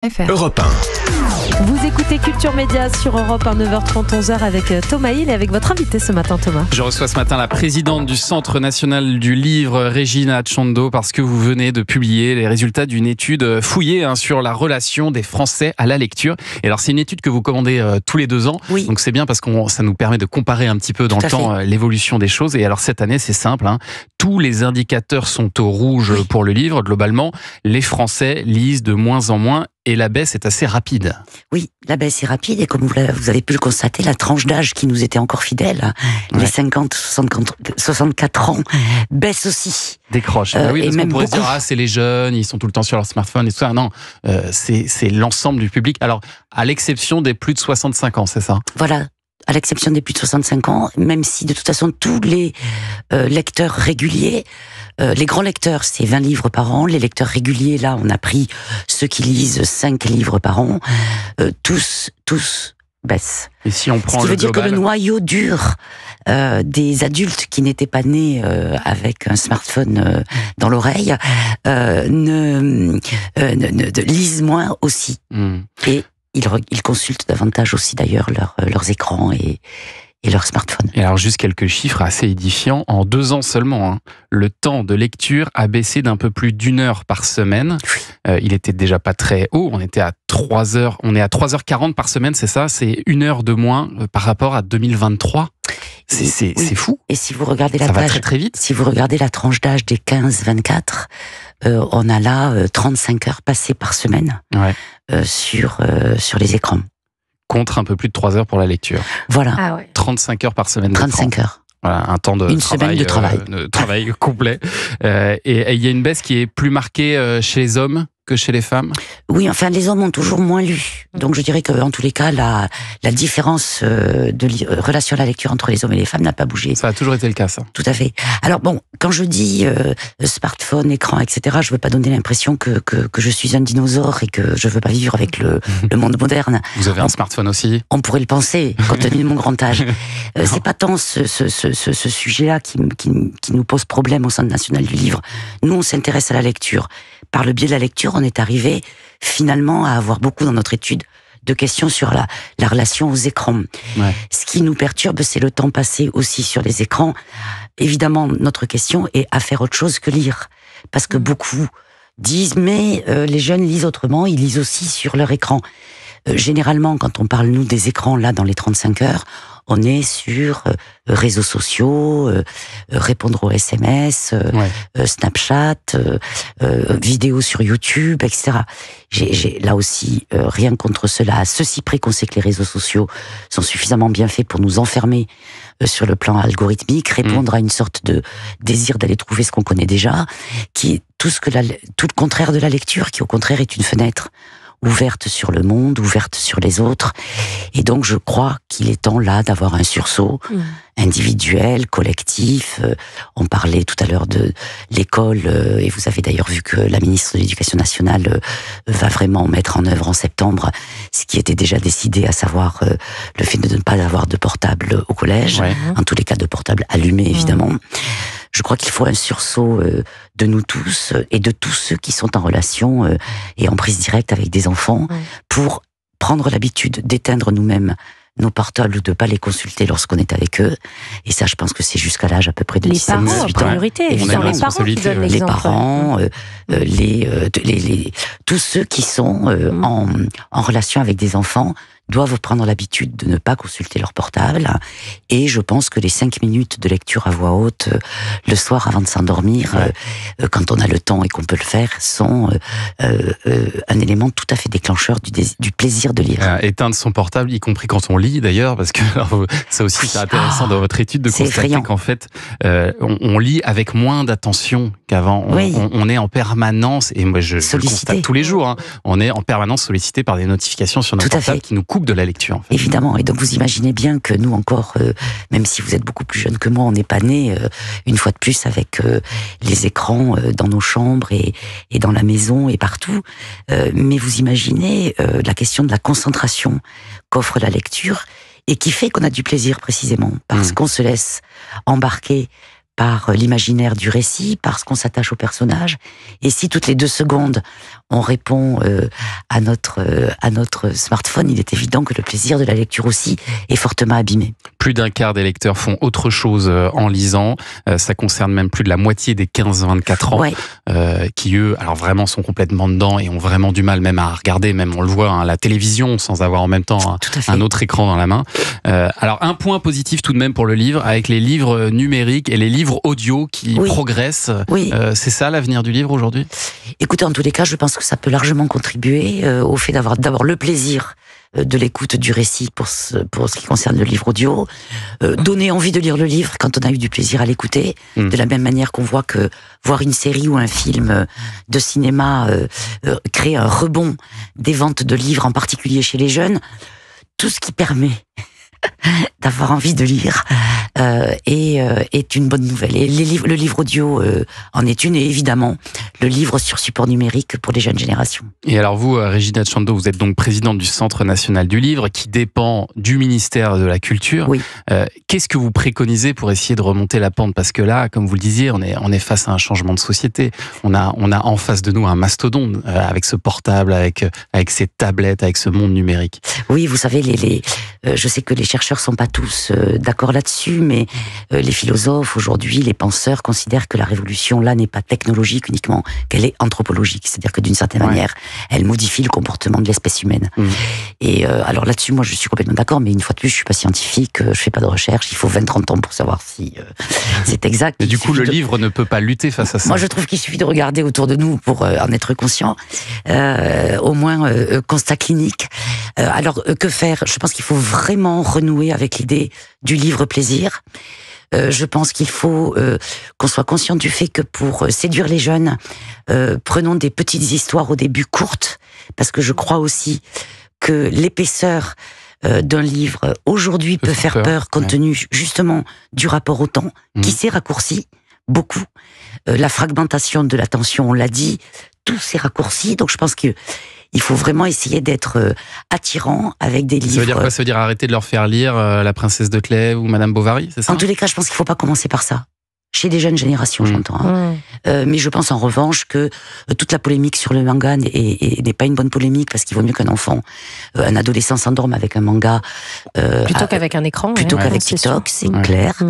Europe 1. Vous écoutez Culture Média sur Europe 1, 9h30, 11h avec Thomas Hill et avec votre invité ce matin, Thomas. Je reçois ce matin la présidente du Centre national du livre, Regina Chondo, parce que vous venez de publier les résultats d'une étude fouillée sur la relation des Français à la lecture. Et alors, c'est une étude que vous commandez tous les 2 ans. Oui. Donc, c'est bien parce que ça nous permet de comparer un petit peu dans le temps l'évolution des choses. Et alors, cette année, c'est simple. Tous les indicateurs sont au rouge pour le livre. Globalement, les Français lisent de moins en moins. Et la baisse est assez rapide. Oui, la baisse est rapide et comme vous avez pu le constater, la tranche d'âge qui nous était encore fidèle, les 50-64 ans, baisse aussi. Décroche. Oui, parce qu'on pourrait se dire, c'est les jeunes, ils sont tout le temps sur leur smartphone et tout ça. Non, c'est l'ensemble du public. Alors, à l'exception des plus de 65 ans, c'est ça ? Voilà. À l'exception des plus de 65 ans, même si de toute façon tous les lecteurs réguliers, les grands lecteurs c'est 20 livres par an, les lecteurs réguliers là on a pris ceux qui lisent 5 livres par an, tous baissent. Et si on prend ce qui veut dire global... que le noyau dur des adultes qui n'étaient pas nés avec un smartphone dans l'oreille lisent moins aussi. Et ils consultent davantage aussi d'ailleurs leurs écrans et leurs smartphones. Et alors juste quelques chiffres assez édifiants. En 2 ans seulement, le temps de lecture a baissé d'un peu plus d'1 heure par semaine. Il était déjà pas très haut. On était à 3 heures. On est à 3h40 par semaine, c'est ça ? C'est 1 heure de moins par rapport à 2023. C'est fou. Et si vous regardez ça va très très vite. Si vous regardez la tranche d'âge des 15-24, on a là 35 heures passées par semaine sur les écrans. Contre un peu plus de 3 heures pour la lecture. Voilà. 35 heures par semaine. 35 heures. Voilà, un temps de semaine de travail. Travail complet. Et il y a une baisse qui est plus marquée chez les hommes que chez les femmes ? Oui, enfin, les hommes ont toujours moins lu. Donc, je dirais qu'en tous les cas, la différence de relation à la lecture entre les hommes et les femmes n'a pas bougé. Ça a toujours été le cas, ça. Tout à fait. Alors bon, quand je dis smartphone, écran, etc., je veux pas donner l'impression que je suis un dinosaure et que je veux pas vivre avec le monde moderne. Vous avez un smartphone aussi ? On pourrait le penser, compte tenu de mon grand âge. C'est pas tant ce sujet-là qui nous pose problème au Centre national du livre. Nous, on s'intéresse à la lecture. Par le biais de la lecture, on est arrivé finalement à avoir beaucoup dans notre étude de questions sur la relation aux écrans. Ce qui nous perturbe, c'est le temps passé aussi sur les écrans. Évidemment, notre question est à faire autre chose que lire. Parce que beaucoup disent, mais les jeunes lisent autrement, ils lisent aussi sur leur écran. Généralement, quand on parle, nous, des écrans, là, dans les 35 heures, on est sur réseaux sociaux, répondre aux SMS, Snapchat, vidéos sur YouTube, etc. J'ai là aussi rien contre cela. À ceci près qu'on sait que les réseaux sociaux sont suffisamment bien faits pour nous enfermer sur le plan algorithmique, répondre à une sorte de désir d'aller trouver ce qu'on connaît déjà, qui est tout le contraire de la lecture, qui au contraire est une fenêtre ouverte sur le monde, ouverte sur les autres. Et donc, je crois qu'il est temps là d'avoir un sursaut individuel, collectif. On parlait tout à l'heure de l'école, et vous avez d'ailleurs vu que la ministre de l'Éducation nationale va vraiment mettre en œuvre en septembre ce qui était déjà décidé, à savoir le fait de ne pas avoir de portable au collège, en tous les cas de portable allumé, évidemment. Je crois qu'il faut un sursaut de nous tous et de tous ceux qui sont en relation et en prise directe avec des enfants pour prendre l'habitude d'éteindre nous-mêmes nos portables ou de ne pas les consulter lorsqu'on est avec eux. Et ça, je pense que c'est jusqu'à l'âge à peu près de 17-18 ans. Les parents, en priorité, évidemment, les parents qui donnent l'exemple. Les parents, tous ceux qui sont en relation avec des enfants doivent prendre l'habitude de ne pas consulter leur portable. Et je pense que les 5 minutes de lecture à voix haute le soir avant de s'endormir, quand on a le temps et qu'on peut le faire, sont un élément tout à fait déclencheur du plaisir de lire. Éteindre son portable, y compris quand on lit d'ailleurs, parce que ça aussi c'est intéressant dans votre étude de constater qu'en fait on lit avec moins d'attention qu'avant. On est en permanence, et moi je le constate tous les jours, on est en permanence sollicité par des notifications sur notre portable qui nous coupent de la lecture. En fait. Évidemment, et donc vous imaginez bien que nous encore, même si vous êtes beaucoup plus jeune que moi, on n'est pas nés une fois de plus avec les écrans dans nos chambres et dans la maison et partout. Mais vous imaginez la question de la concentration qu'offre la lecture et qui fait qu'on a du plaisir précisément parce qu'on se laisse embarquer par l'imaginaire du récit, parce qu'on s'attache au personnage. Et si toutes les 2 secondes, on répond à notre smartphone, il est évident que le plaisir de la lecture aussi est fortement abîmé. Plus d'un quart des lecteurs font autre chose en lisant. Ça concerne même plus de la moitié des 15-24 ans, qui eux, alors vraiment sont complètement dedans et ont vraiment du mal même à regarder, même on le voit, la télévision sans avoir en même temps un autre écran dans la main. Alors un point positif tout de même pour le livre, avec les livres numériques et les livres audio qui progressent. C'est ça l'avenir du livre aujourd'hui ? Écoutez, en tous les cas, je pense que ça peut largement contribuer au fait d'avoir d'abord le plaisir de l'écoute du récit pour ce qui concerne le livre audio, donner envie de lire le livre quand on a eu du plaisir à l'écouter, de la même manière qu'on voit que voir une série ou un film de cinéma crée un rebond des ventes de livres, en particulier chez les jeunes, tout ce qui permet d'avoir envie de lire est une bonne nouvelle. Et le livre audio en est une, et évidemment le livre sur support numérique pour les jeunes générations. Et alors vous, Regina Tchando, vous êtes donc présidente du Centre national du livre qui dépend du ministère de la Culture. Oui. Qu'est-ce que vous préconisez pour essayer de remonter la pente ? Parce que là, comme vous le disiez, on est face à un changement de société. On a en face de nous un mastodonte avec ce portable, avec ces tablettes, avec ce monde numérique. Oui, vous savez, je sais que les chercheurs sont pas tous d'accord là-dessus, mais les philosophes aujourd'hui, les penseurs considèrent que la révolution là n'est pas technologique uniquement, qu'elle est anthropologique, c'est-à-dire que d'une certaine manière, elle modifie le comportement de l'espèce humaine. Et alors là-dessus, moi je suis complètement d'accord, mais une fois de plus, je suis pas scientifique, je fais pas de recherche, il faut 20-30 ans pour savoir si c'est exact. Mais du coup, le livre ne peut pas lutter face à ça. Moi je trouve qu'il suffit de regarder autour de nous pour en être conscient, au moins constat clinique. Alors que faire ? Je pense qu'il faut vraiment renouer avec l'idée du livre plaisir. Je pense qu'il faut qu'on soit conscient du fait que pour séduire les jeunes, prenons des petites histoires au début courtes, parce que je crois aussi que l'épaisseur d'un livre aujourd'hui peut faire peur compte tenu justement du rapport au temps qui s'est raccourci beaucoup. La fragmentation de l'attention, on l'a dit, tout s'est raccourci, donc je pense que il faut vraiment essayer d'être attirant avec des livres. Ça veut dire quoi ? Ça veut dire arrêter de leur faire lire La Princesse de Clèves ou Madame Bovary, c'est ça ? En tous les cas, je pense qu'il ne faut pas commencer par ça. Chez des jeunes générations, j'entends. Mais je pense en revanche que toute la polémique sur le manga n'est pas une bonne polémique, parce qu'il vaut mieux qu'un enfant, un adolescent s'endorme avec un manga. Plutôt qu'avec un écran. Plutôt qu'avec TikTok, c'est clair.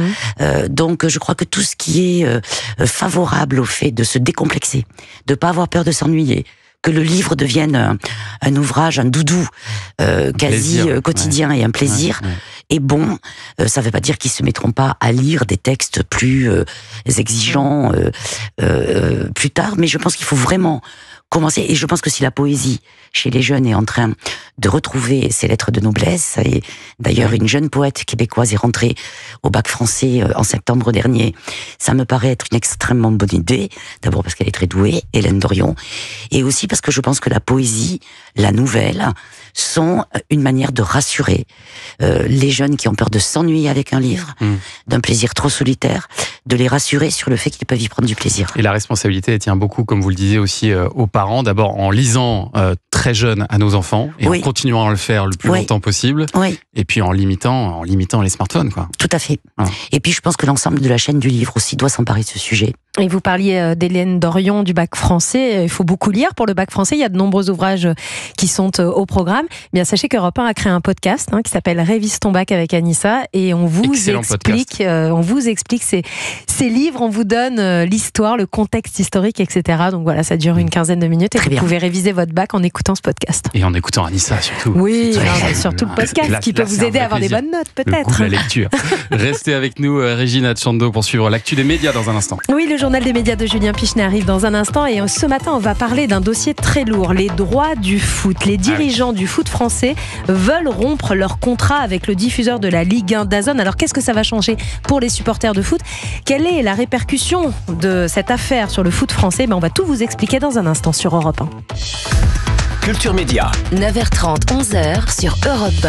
Donc je crois que tout ce qui est favorable au fait de se décomplexer, de ne pas avoir peur de s'ennuyer, que le livre devienne un ouvrage, un doudou quasi quotidien et un plaisir, est bon. Ça ne veut pas dire qu'ils se mettront pas à lire des textes plus exigeants plus tard, mais je pense qu'il faut vraiment commencer. Et je pense que si la poésie chez les jeunes est en train de retrouver ses lettres de noblesse, et d'ailleurs une jeune poète québécoise est rentrée au bac français en septembre dernier, ça me paraît être une extrêmement bonne idée. D'abord parce qu'elle est très douée, Hélène Dorion, et aussi parce que je pense que la poésie, la nouvelle, sont une manière de rassurer les jeunes qui ont peur de s'ennuyer avec un livre, d'un plaisir trop solitaire, de les rassurer sur le fait qu'ils peuvent y prendre du plaisir. Et la responsabilité, elle tient beaucoup, comme vous le disiez aussi, aux parents, d'abord en lisant très jeune à nos enfants, et en continuant à le faire le plus longtemps possible, et puis en limitant les smartphones, quoi. Tout à fait. Et puis je pense que l'ensemble de la chaîne du livre aussi doit s'emparer de ce sujet. Et vous parliez d'Hélène Dorion du bac français. Il faut beaucoup lire pour le bac français. Il y a de nombreux ouvrages qui sont au programme. Bien, sachez qu'Europe 1 a créé un podcast qui s'appelle Révise ton bac avec Anissa, et on vous explique ces livres. On vous donne l'histoire, le contexte historique, etc. Donc voilà, ça dure une quinzaine de minutes, et vous pouvez réviser votre bac en écoutant ce podcast. Et en écoutant Anissa surtout. Oui, surtout le podcast qui peut vous aider à avoir des bonnes notes, peut-être. Le goût de la lecture. Restez avec nous, Regina Tchando, pour suivre l'actu des médias dans un instant. Oui, le journal des médias de Julien Pichenet arrive dans un instant, et ce matin on va parler d'un dossier très lourd, les droits du foot. Les dirigeants du foot français veulent rompre leur contrat avec le diffuseur de la Ligue 1 DAZN. Alors qu'est-ce que ça va changer pour les supporters de foot ? Quelle est la répercussion de cette affaire sur le foot français ? On va tout vous expliquer dans un instant sur Europe 1. Culture Média. 9h30, 11h sur Europe 1.